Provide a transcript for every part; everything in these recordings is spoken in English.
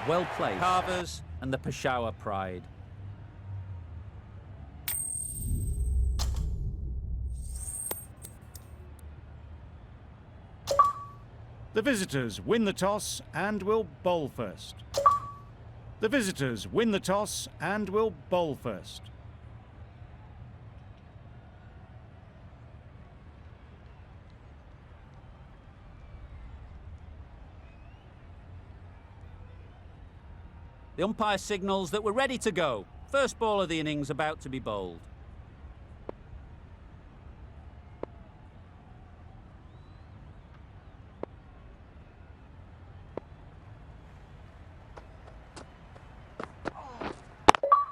Well played. Carvers and the Peshawar Pride. The visitors win the toss and will bowl first. The visitors win the toss and will bowl first. The umpire signals that we're ready to go. First ball of the innings about to be bowled.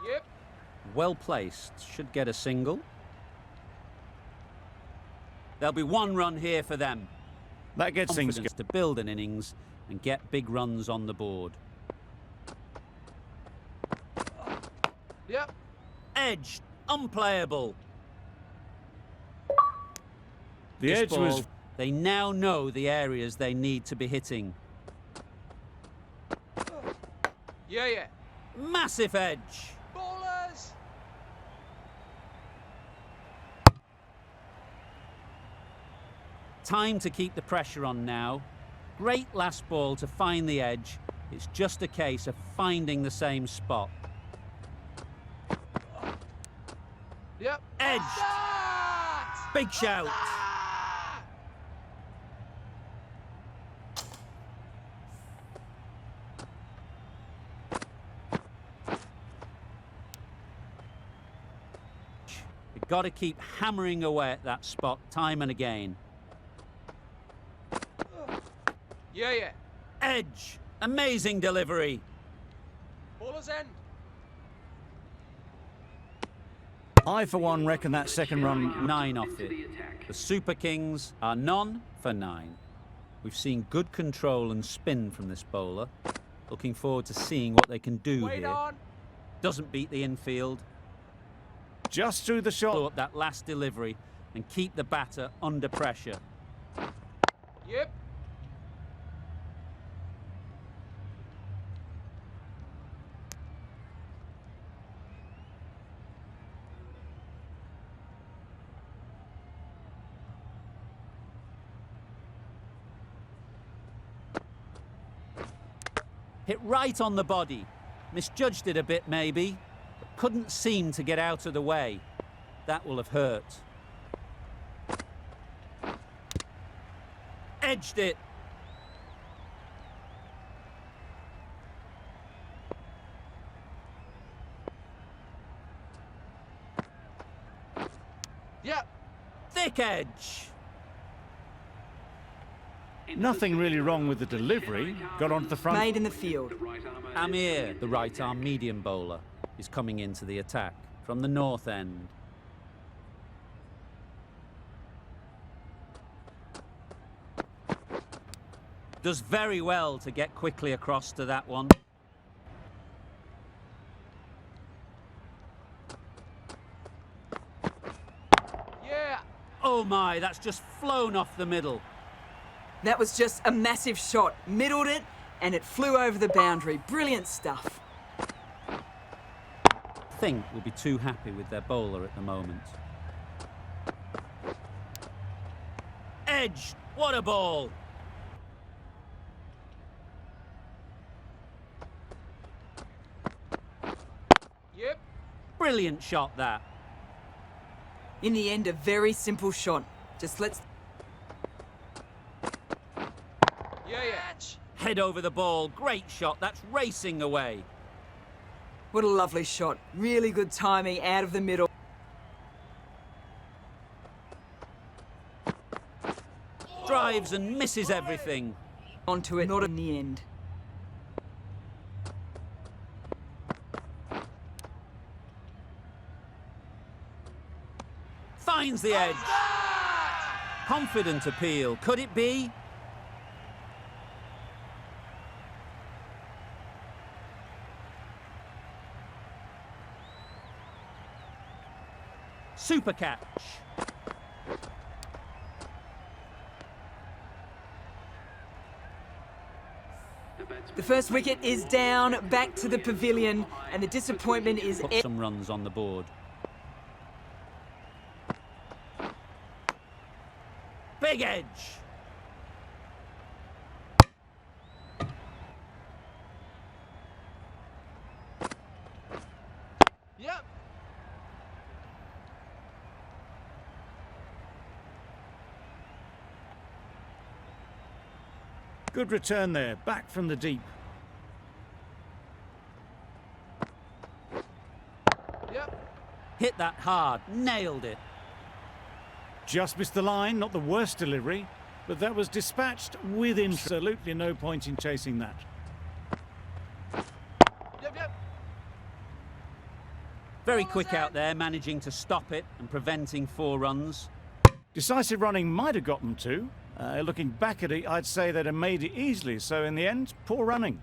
Yep. Well placed. Should get a single. There'll be one run here for them. That gets things Confidence to build an innings and get big runs on the board. Yep. Edge, unplayable. The This edge was... ball, they now know the areas they need to be hitting. Yeah. Massive edge. Ballers! Time to keep the pressure on now. Great last ball to find the edge. It's just a case of finding the same spot. Yep. Edge. That! Big shout. Ah! You've got to keep hammering away at that spot time and again. Yeah. Edge. Amazing delivery. Ballers end. I, for one, reckon that second run... 9 off it. The Super Kings are none for 9. We've seen good control and spin from this bowler. Looking forward to seeing what they can do Wait here. on. Doesn't beat the infield. Just through the Follow shot. up that last delivery and keep the batter under pressure. Yep. Hit right on the body. Misjudged it a bit maybe, but couldn't seem to get out of the way. That will have hurt. Edged it. Yep. Thick edge. Nothing really wrong with the delivery. Got onto the front. Made in the field. Amir, the right-arm medium bowler, is coming into the attack from the north end. Does very well to get quickly across to that one. Yeah. Oh my, that's just flown off the middle. That was just a massive shot. Middled it, and it flew over the boundary. Brilliant stuff. I think will be too happy with their bowler at the moment. Edge, what a ball! Yep. Brilliant shot that. In the end, a very simple shot. Just let's... Yeah. Head over the ball, great shot, that's racing away. What a lovely shot. Really good timing out of the middle. Drives and misses everything. Onto it, not in the end. Finds the edge. Confident appeal, could it be? Super catch. The first wicket is down, back to the pavilion, and the disappointment is... Put some runs on the board. Big edge. Yep. Good return there, back from the deep. Yep. Hit that hard. Nailed it. Just missed the line, not the worst delivery, but that was dispatched with absolutely no point in chasing that. Yep, yep. Very quick out there, managing to stop it and preventing 4 runs. Decisive running might have got them two. Looking back at it, I'd say they'd have made it easily, so in the end, poor running.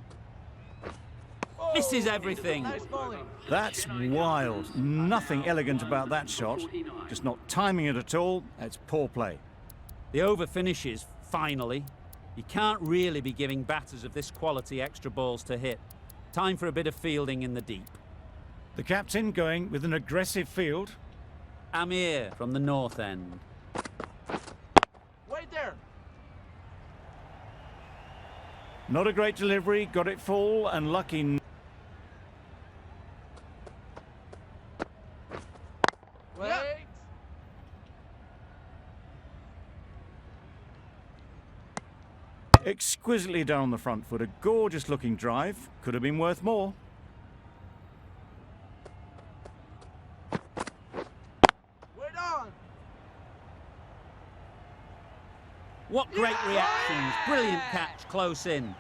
This is everything. Nice bowling. That's wild. Nothing elegant about that shot. Just not timing it at all. It's poor play. The over finishes, finally. You can't really be giving batters of this quality extra balls to hit. Time for a bit of fielding in the deep. The captain going with an aggressive field. Amir from the north end. Wait there. Not a great delivery, got it full and lucky. Wait. Exquisitely done on the front foot. A gorgeous looking drive. Could have been worth more. Wait on. What great reactions. Brilliant catch close in.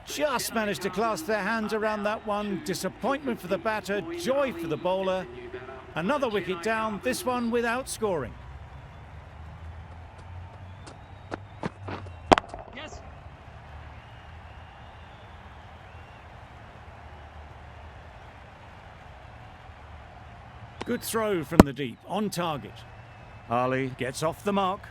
Just managed to clasp their hands around that one. Disappointment for the batter, joy for the bowler. Another wicket down, this one without scoring. Yes. Good throw from the deep, on target. Ali gets off the mark.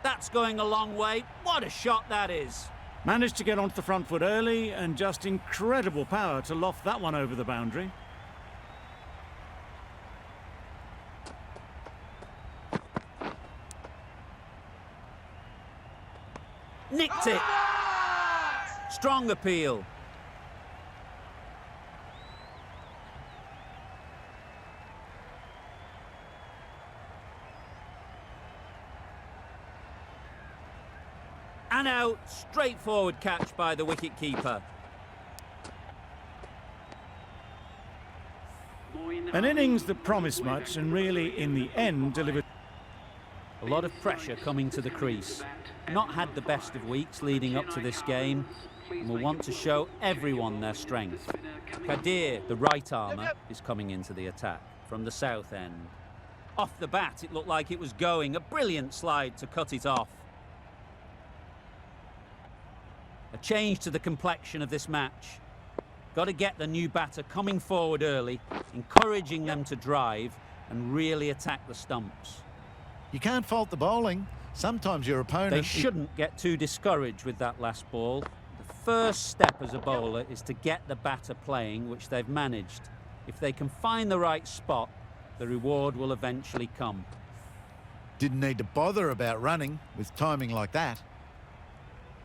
That's going a long way. What a shot that is. Managed to get onto the front foot early and just incredible power to loft that one over the boundary. Nicked it. Strong appeal. And out, straightforward catch by the wicket-keeper. An innings that promised much and really, in the end, delivered. A lot of pressure coming to the crease. Not had the best of weeks leading up to this game and will want to show everyone their strength. Kadir, the right armer, is coming into the attack from the south end. Off the bat, it looked like it was going. A brilliant slide to cut it off. A change to the complexion of this match. Got to get the new batter coming forward early, encouraging them to drive and really attack the stumps. You can't fault the bowling. Sometimes your opponent... They shouldn't get too discouraged with that last ball. The first step as a bowler is to get the batter playing, which they've managed. If they can find the right spot, the reward will eventually come. Didn't need to bother about running with timing like that.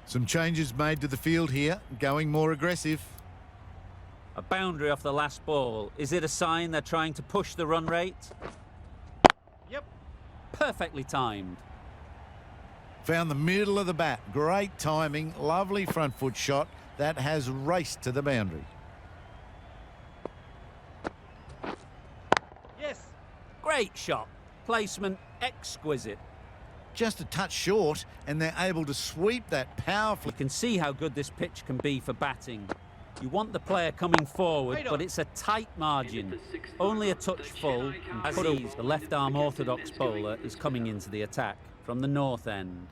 Some changes made to the field here, going more aggressive. A boundary off the last ball. Is it a sign they're trying to push the run rate? Yep. Perfectly timed. Found the middle of the bat. Great timing, lovely front foot shot that has raced to the boundary. Yes. Great shot. Placement exquisite. Just a touch short, and they're able to sweep that powerfully. You can see how good this pitch can be for batting. You want the player coming forward, but it's a tight margin. Only a touch full. Aziz, the left-arm orthodox bowler, is coming into the attack from the north end.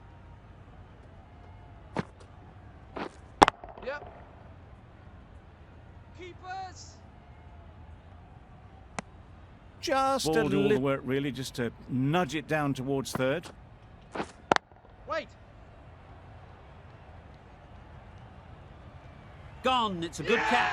just a little work really, just to nudge it down towards third. Wait. Gone, it's a good catch.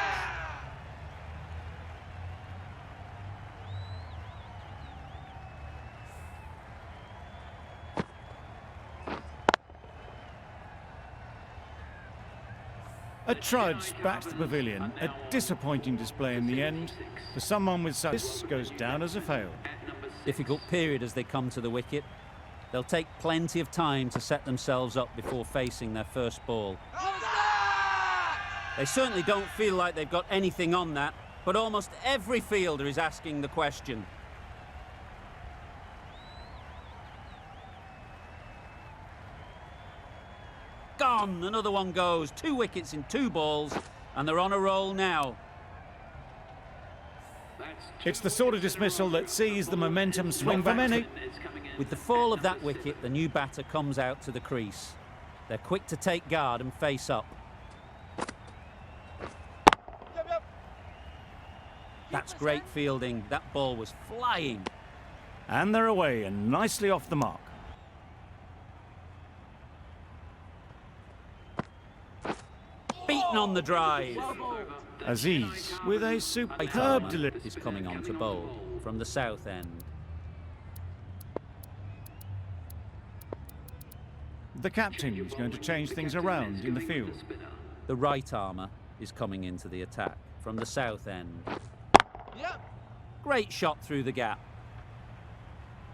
A trudge back to the pavilion. A disappointing display in the end. For someone with such, this goes down as a fail. Difficult period as they come to the wicket. They'll take plenty of time to set themselves up before facing their first ball. They certainly don't feel like they've got anything on that, but almost every fielder is asking the question. Gone, another one goes. 2 wickets in 2 balls, and they're on a roll now. It's the sort of dismissal that sees the momentum swing for many. With the fall of that wicket, the new batter comes out to the crease. They're quick to take guard and face up. That's great fielding. That ball was flying. And they're away and nicely off the mark. Beaten on the drive. Aziz with a superb delivery. Is coming on to bowl from the south end. The captain is going to change things around in the field. The right armour is coming into the attack from the south end. Yep. Great shot through the gap.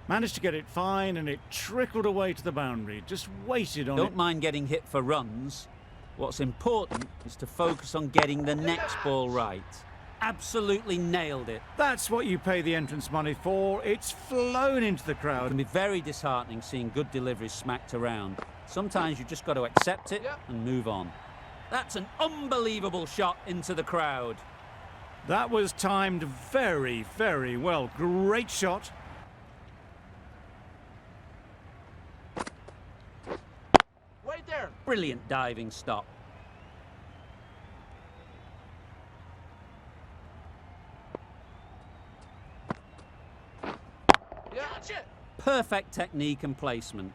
Managed to get it fine and it trickled away to the boundary. Just waited on it. Don't mind getting hit for runs. What's important is to focus on getting the next ball right. Absolutely nailed it. That's what you pay the entrance money for. It's flown into the It crowd. can be very disheartening seeing good deliveries smacked around. Sometimes you've just got to accept it and move on. That's an unbelievable shot into the crowd. That was timed very, very well. Great shot. Wait there. Brilliant diving stop. Yeah. Gotcha. Perfect technique and placement.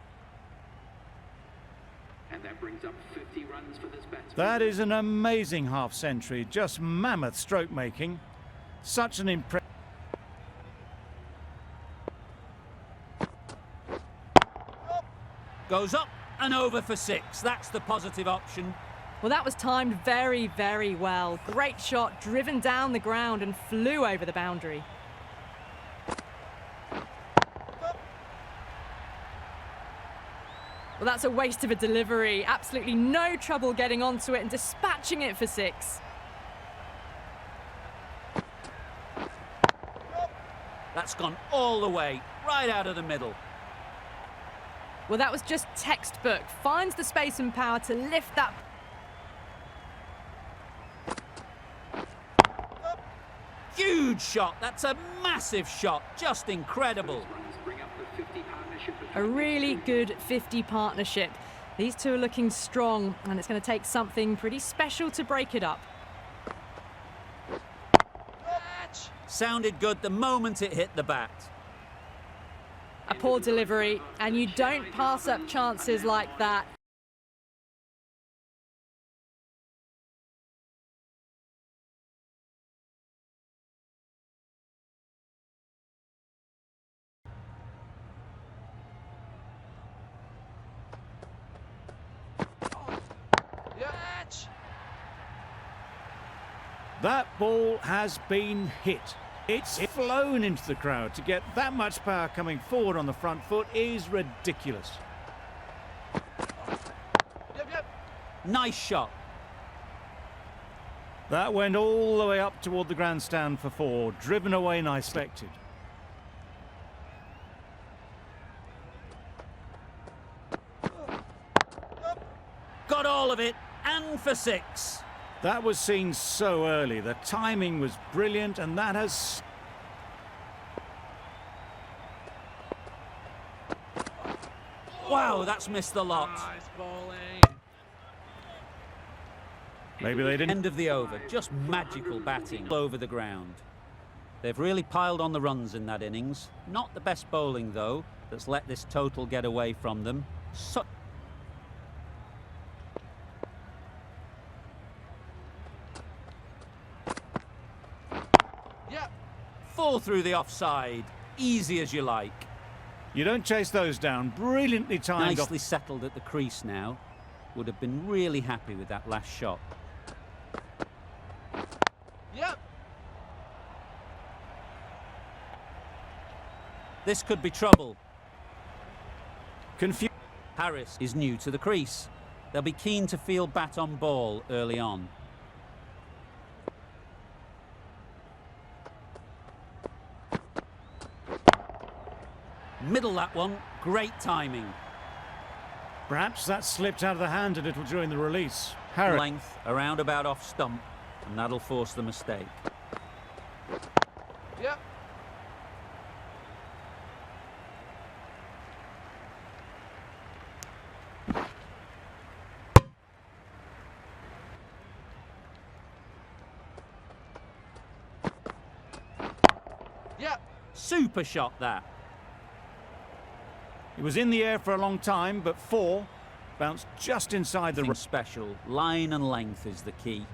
And that brings up 50 runs for this batsman. That is an amazing half century. Just mammoth stroke making. Such an impressive. Goes up and over for 6. That's the positive option. Well, that was timed very, very well. Great shot, driven down the ground and flew over the boundary. Well, that's a waste of a delivery. Absolutely no trouble getting onto it and dispatching it for 6. That's gone all the way, right out of the middle. Well, that was just textbook. Finds the space and power to lift that. Huge shot. That's a massive shot. Just incredible. Bring up the 50 partnership A really good 50 partnership. These two are looking strong, and it's going to take something pretty special to break it up. Catch. Sounded good the moment it hit the bat. A poor delivery, and you don't pass up chances like that. Catch. That ball has been hit. It's flown into the crowd. To get that much power coming forward on the front foot is ridiculous. Yep. Nice shot. That went all the way up toward the grandstand for 4. Driven away and expected. Got all of it, and for 6. That was seen so early. The timing was brilliant, and that has... Wow, that's missed the lot. Nice bowling. Maybe they didn't... End of the over. Just magical batting all over the ground. They've really piled on the runs in that innings. Not the best bowling, though, that's let this total get away from them. Yep. Fall through the offside. Easy as you like. You don't chase those down. Brilliantly timed. Nicely settled at the crease now. Would have been really happy with that last shot. Yep. This could be trouble. Confused. Harris is new to the crease. They'll be keen to field bat on ball early on. Middle that one. Great timing. Perhaps that slipped out of the hand a little during the release. Harris. Length around about off stump, and that'll force the mistake. Yep. Yep. Super shot that. It was in the air for a long time, but 4 bounced just inside the... Nothing special. Line and length is the key.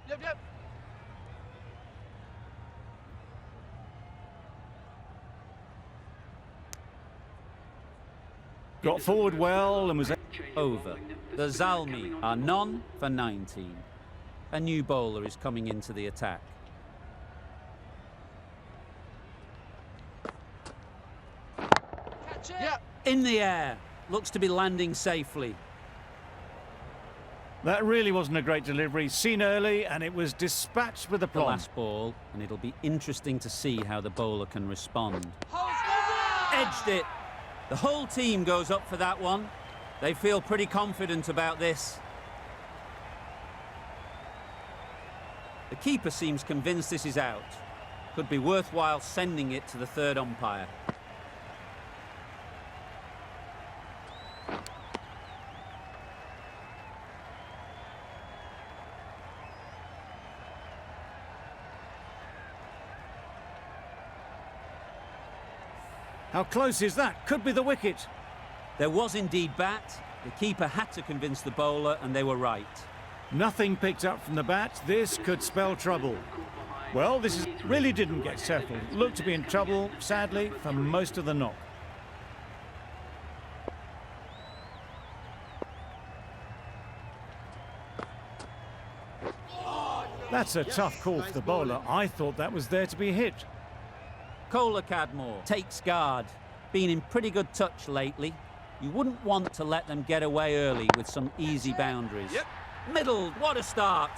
Yep. Yep. Got forward well and was... Over. The Zalmi are none for 19. A new bowler is coming into the attack. Catch it. Yep. In the air. Looks to be landing safely. That really wasn't a great delivery. Seen early, and it was dispatched with The aplomb. last ball, and it'll be interesting to see how the bowler can respond. Edged it. The whole team goes up for that one. They feel pretty confident about this. The keeper seems convinced this is out. Could be worthwhile sending it to the third umpire. How close is that? Could be the wicket. There was indeed bat. The keeper had to convince the bowler, and they were right. Nothing picked up from the bat. This could spell trouble. Well, really didn't get settled. Looked to be in trouble, sadly, for most of the knock. That's a tough call for the bowler. I thought that was there to be hit. Kohler Cadmore takes guard. Been in pretty good touch lately. You wouldn't want to let them get away early with some easy boundaries. Yep. Middle, what a start.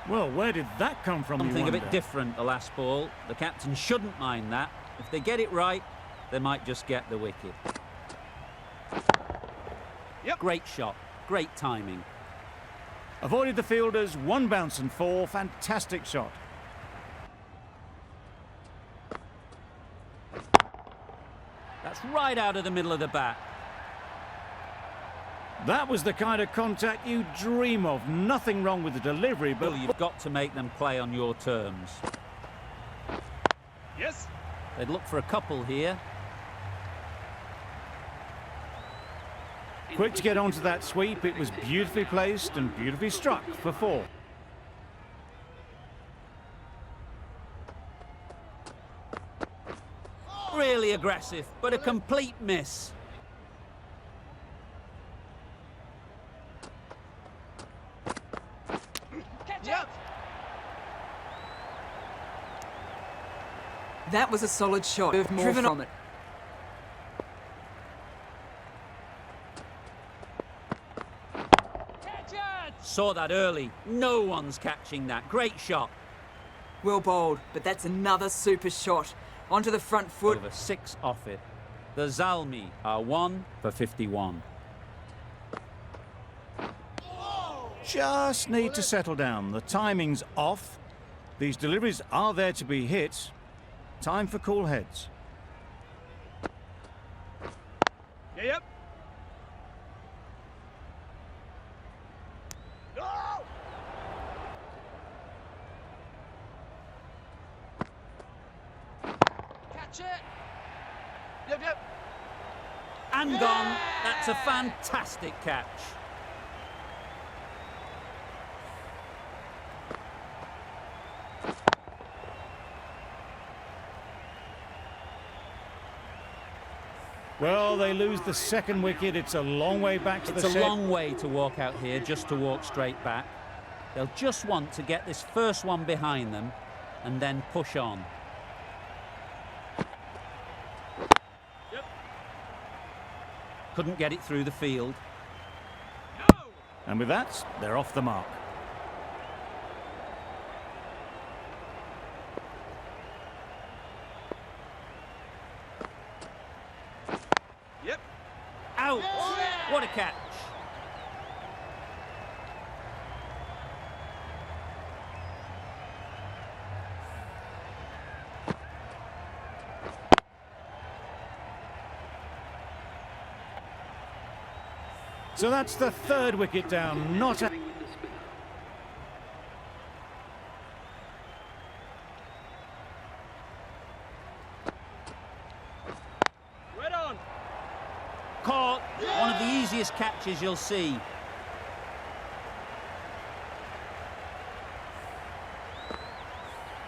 Well, where did that come from, you Something a wonder? bit different the last ball. The captain shouldn't mind that. If they get it right, they might just get the wicket. Yep. Great shot, great timing. Avoided the fielders, 1 bounce and 4. Fantastic shot. That's right out of the middle of the bat. That was the kind of contact you dream of. Nothing wrong with the delivery, but Well, you've got to make them play on your terms. Yes. They'd look for a couple here. quick to get onto that sweep. It was beautifully placed and beautifully struck for 4. Really aggressive, but a complete miss. Yep. That was a solid shot. Driven from it. Catch it. Saw that early. No one's catching that. Great shot. Well bowled, but that's another super shot. Onto the front foot. Over 6 off it. The Zalmi are 1 for 51. Just need to settle down. The timing's off. These deliveries are there to be hit. Time for cool heads. Yep. Catch it. Yep, yep. And gone. That's a fantastic catch. Well, they lose the second wicket. It's a long way back to It's the a shed. long way to walk out here, just to walk straight back. They'll just want to get this first one behind them and then push on. Yep. Couldn't get it through the field. No. And with that, they're off the mark. Yep. Out! What a catch! So that's the third wicket down. Not a... With the spinner. Right on. Caught! One of the easiest catches you'll see.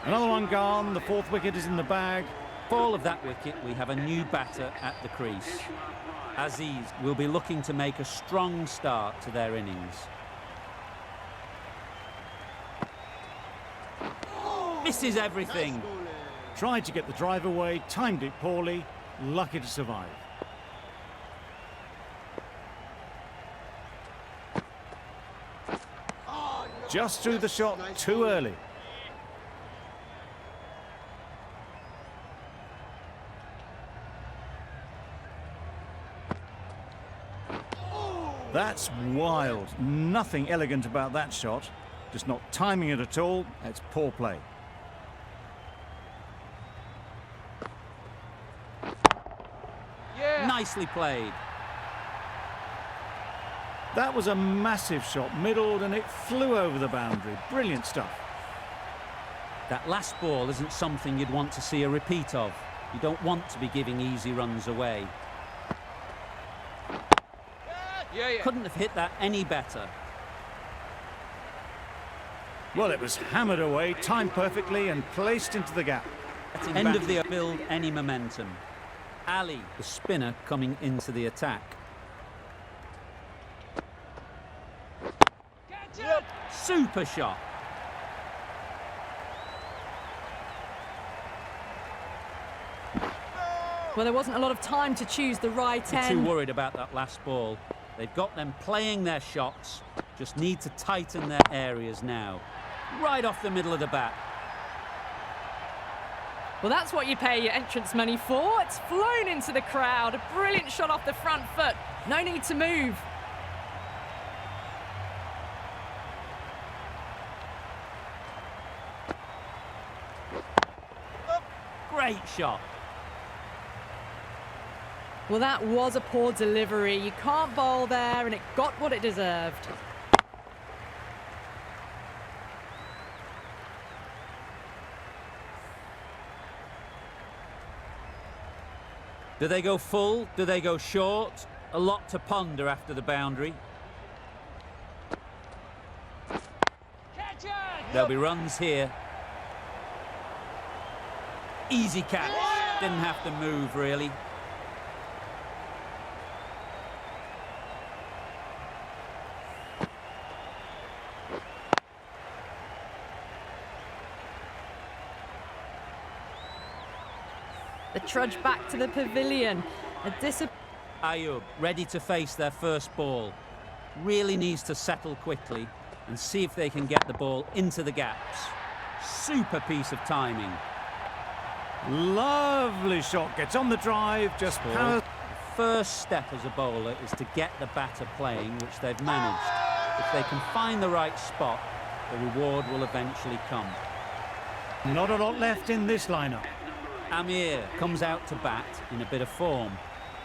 Another one gone. The fourth wicket is in the bag. Fall of that wicket, we have a new batter at the crease. Aziz will be looking to make a strong start to their innings. Misses everything. Tried to get the drive away, timed it poorly, lucky to survive. Just threw the shot too early. That's wild. Nothing elegant about that shot. Just not timing it at all. It's poor play. Yeah. Nicely played. That was a massive shot, middled, and it flew over the boundary. Brilliant stuff. That last ball isn't something you'd want to see a repeat of. You don't want to be giving easy runs away. Yeah, yeah. Couldn't have hit that any better. Well, it was hammered away, timed perfectly, and placed into the gap. End of the build any momentum. Ali, the spinner, coming into the attack. Catch it. Super shot. Well, there wasn't a lot of time to choose the right They're too end. worried about that last ball. They've got them playing their shots, just need to tighten their areas now. Right off the middle of the bat. Well, that's what you pay your entrance money for. It's flown into the crowd. A brilliant shot off the front foot. No need to move. Great shot. Well, that was a poor delivery. You can't bowl there, and it got what it deserved. Do they go full? Do they go short? A lot to ponder after the boundary. Catch it. There'll be runs here. Easy catch. Didn't have to move, really. The trudge back to the pavilion. Ayub ready to face their first ball. Really needs to settle quickly and see if they can get the ball into the gaps. Super piece of timing. Lovely shot. Gets on the drive, just powers. The first step as a bowler is to get the batter playing, which they've managed. If they can find the right spot, the reward will eventually come. Not a lot left in this lineup. Amir comes out to bat in a bit of form,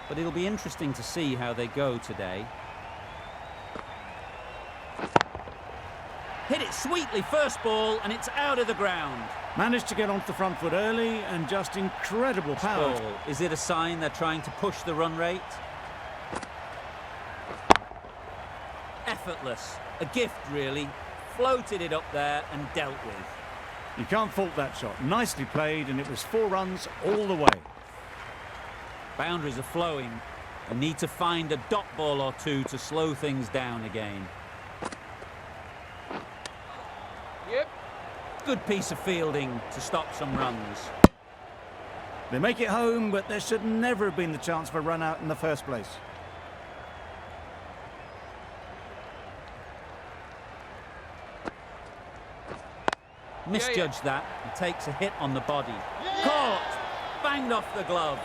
but it'll be interesting to see how they go today. Hit it sweetly first ball, and it's out of the ground. Managed to get onto the front foot early and just incredible power. Ball. Is it a sign they're trying to push the run rate? Effortless. A gift, really. Floated it up there and dealt with. You can't fault that shot. Nicely played, and it was 4 runs all the way. Boundaries are flowing. They need to find a dot ball or two to slow things down again. Yep. Good piece of fielding to stop some runs. They make it home, but there should never have been the chance for a run out in the first place. Misjudged that and takes a hit on the body. Caught! Banged off the glove.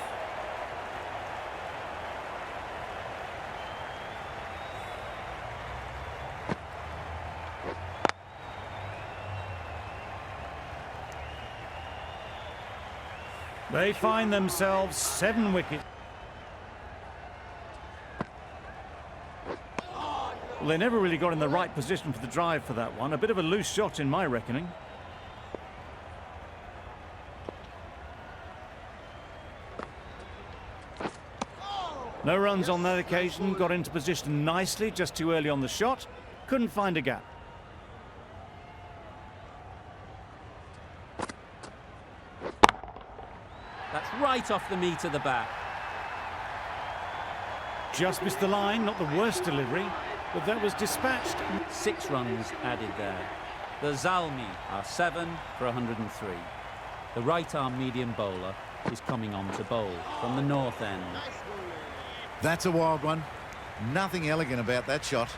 They find themselves 7 wickets. Well, they never really got in the right position for the drive for that one. A bit of a loose shot in my reckoning. No runs on that occasion. Got into position nicely, just too early on the shot. Couldn't find a gap. That's right off the meat of the bat. Just missed the line, not the worst delivery, but that was dispatched. 6 runs added there. The Zalmi are 7 for 103. The right-arm medium bowler is coming on to bowl from the north end. That's a wild one. Nothing elegant about that shot.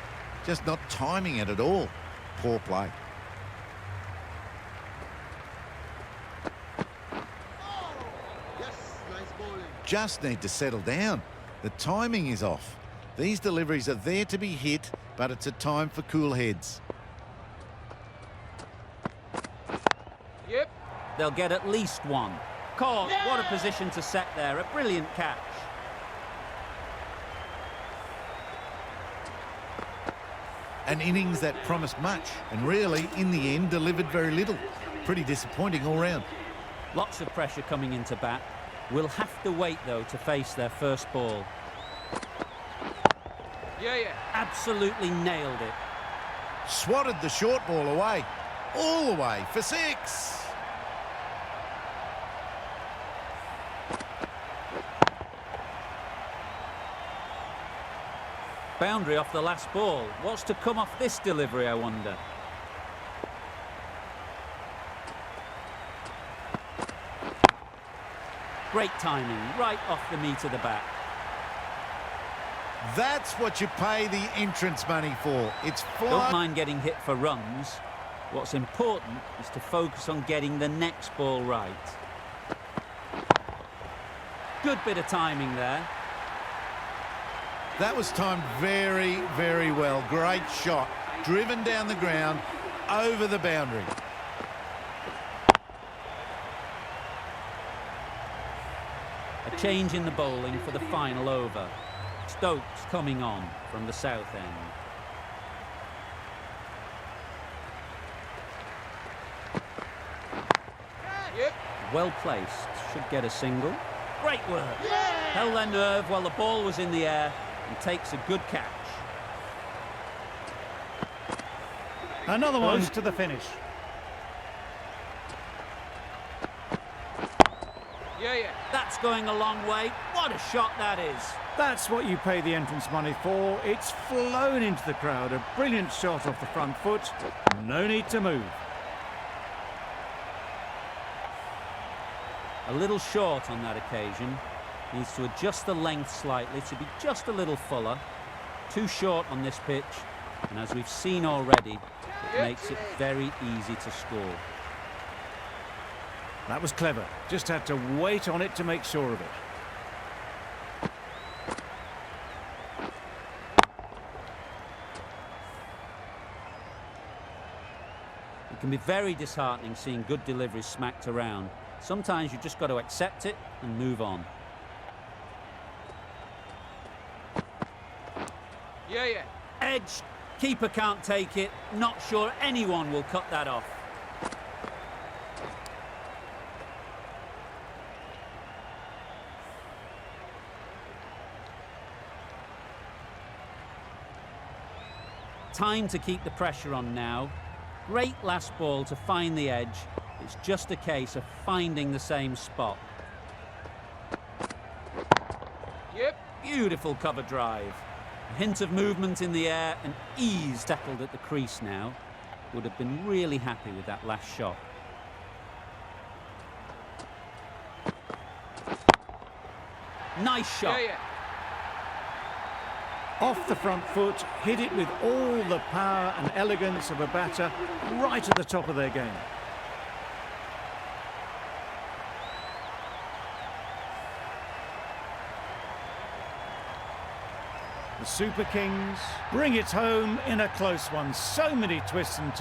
Just not timing it at all. Poor play. Just need to settle down. The timing is off. These deliveries are there to be hit, but it's a time for cool heads. Yep. They'll get at least 1. Caught. What a position to set there. A brilliant catch. An innings that promised much and really, in the end, delivered very little. Pretty disappointing all round. Lots of pressure coming into bat. Will have to wait, though, to face their first ball. Yeah. Absolutely nailed it. Swatted the short ball away. All the way for 6. Boundary off the last ball. What's to come off this delivery, I wonder? Great timing, right off the meat of the bat. That's what you pay the entrance money for. It's Don't flying. mind getting hit for runs. What's important is to focus on getting the next ball right. Good bit of timing there. That was timed very, very well. Great shot. Driven down the ground, over the boundary. A change in the bowling for the final over. Stokes coming on from the south end. Yep. Well placed, should get a single. Great work. Held their nerve while the ball was in the air and takes a good catch. Another one to the finish. Yeah. That's going a long way. What a shot that is. That's what you pay the entrance money for. It's flown into the crowd. A brilliant shot off the front foot. No need to move. A little short on that occasion. Needs to adjust the length slightly to be just a little fuller. Too short on this pitch. And as we've seen already, it makes it very easy to score. That was clever. Just had to wait on it to make sure of it. It can be very disheartening seeing good deliveries smacked around. Sometimes you just got to accept it and move on. Yeah. Edge Keeper can't take it. Not sure anyone will cut that off. Time to keep the pressure on now. Great last ball to find the edge. It's just a case of finding the same spot. Yep. Beautiful cover drive. A hint of movement in the air and ease settled at the crease now. Would have been really happy with that last shot. Nice shot. Yeah, yeah. Off the front foot, hit it with all the power and elegance of a batter, right at the top of their game. The Super Kings bring it home in a close one. So many twists and turns.